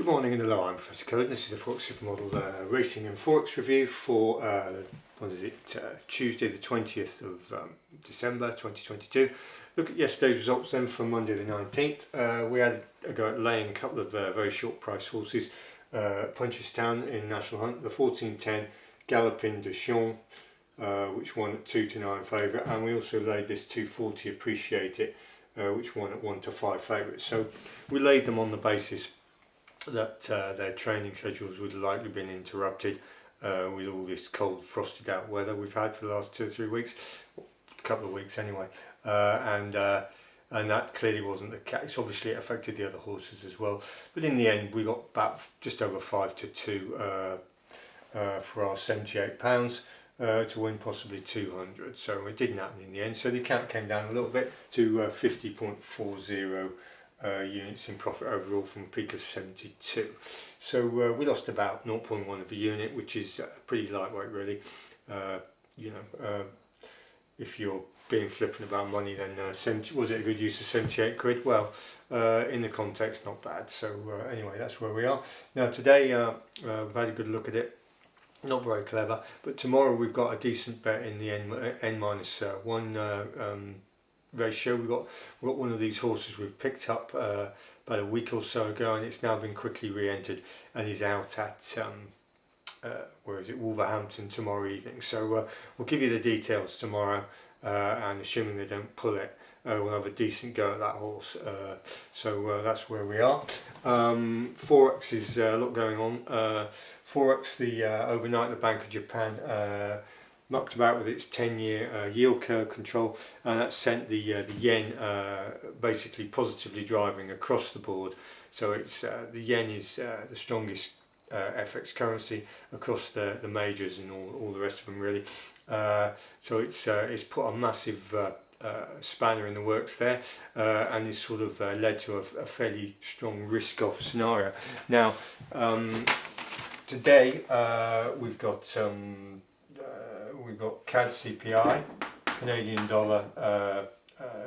morning and hello, I'm Professor Code. This is the Forex Supermodel Racing and Forex review for Tuesday the 20th of December 2022. Look at yesterday's results then from Monday the 19th. We had a go at laying a couple of very short price horses. Punchestown in National Hunt, the 1410 Galopin de Champs, which won at 2 to 9 favourite, and we also laid this 240 Appreciate It, which won at 1 to 5 favourites. So we laid them on the basis that their training schedules would have likely been interrupted with all this cold, frosted out weather we've had for the last 2 or 3 weeks, a couple of weeks anyway, and that clearly wasn't the case. Obviously it affected the other horses as well, but in the end we got about just over 5 to 2 for our £78 to win possibly 200. So it didn't happen in the end, so the account came down a little bit to 50.40 units in profit overall from a peak of 72. So we lost about 0.1 of a unit, which is pretty lightweight really. If you're being flippant about money, then was it a good use of 78 quid? Well, in the context, not bad. So anyway, that's where we are. Now today we've had a good look at it. Not very clever, but tomorrow we've got a decent bet in the N-1 ratio. We've got one of these horses we've picked up about a week or so ago, and it's now been quickly re-entered and is out at Wolverhampton tomorrow evening. So we'll give you the details tomorrow, and assuming they don't pull it, we'll have a decent go at that horse. So that's where we are. Forex is a lot going on. Forex, overnight the Bank of Japan mucked about with its 10-year yield curve control, and that sent the yen basically positively driving across the board. So it's the yen is the strongest FX currency across the majors and all the rest of them really. So it's put a massive spanner in the works there, and it's sort of led to a fairly strong risk-off scenario. Now today we've got CAD CPI, Canadian dollar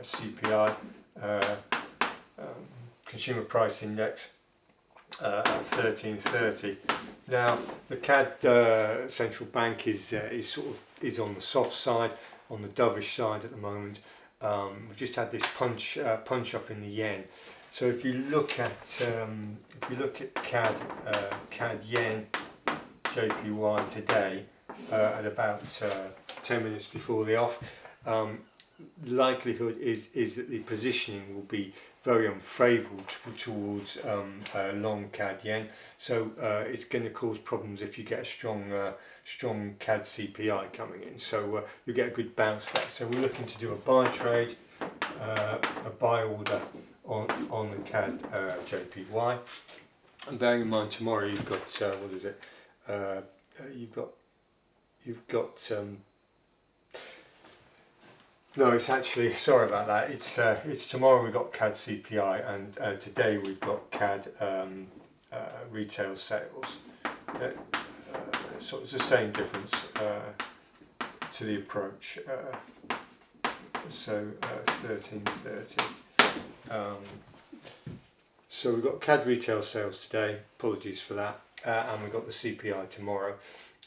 CPI, consumer price index at 1330. Now the CAD central bank is on the soft side, on the dovish side at the moment. We've just had this punch up in the yen. So if you look at CAD yen JPY today at about 10 minutes before the off, the likelihood is that the positioning will be very unfavourable towards long CAD yen. So it's going to cause problems if you get a strong CAD CPI coming in. So you get a good bounce there. So we're looking to do a buy trade, a buy order on the CAD JPY. And bearing in mind tomorrow you've got what is it? You've got no, it's actually, sorry about that, it's tomorrow we've got CAD CPI, and today we've got CAD retail sales. So it's the same difference to the approach. So 1330. So we've got CAD retail sales today, apologies for that, and we've got the CPI tomorrow.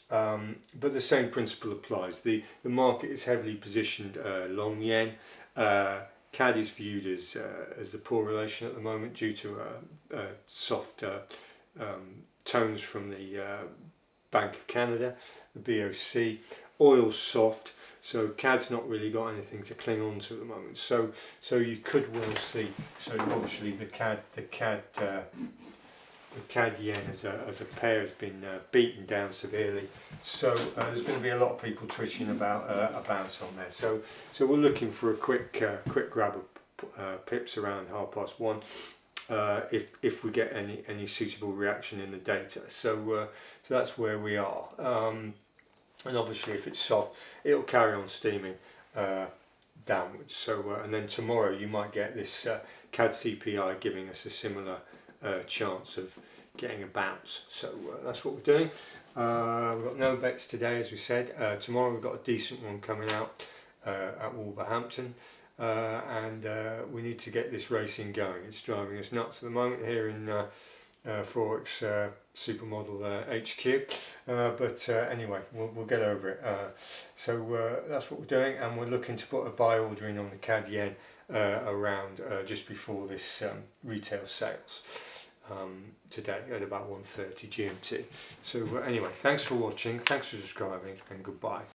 But the same principle applies. The market is heavily positioned long yen. CAD is viewed as the poor relation at the moment due to soft tones from the Bank of Canada, the BOC. Oil's soft, so CAD's not really got anything to cling on to at the moment. So you could well see. So obviously the CAD yen as a pair has been beaten down severely, so there's going to be a lot of people twitching about a bounce on there. So we're looking for a quick grab of pips around 1:30 if we get any suitable reaction in the data. So that's where we are. And obviously if it's soft, it'll carry on steaming downwards. So and then tomorrow you might get this CAD CPI giving us a similar chance of getting a bounce. So that's what we're doing. We've got no bets today, as we said. Tomorrow we've got a decent one coming out at Wolverhampton, and we need to get this racing going. It's driving us nuts at the moment here in Forex Supermodel HQ, but anyway, we'll get over it. So that's what we're doing, and we're looking to put a buy order in on the CAD yen around just before this retail sales today at about 1:30 GMT. So anyway, thanks for watching, thanks for subscribing, and goodbye.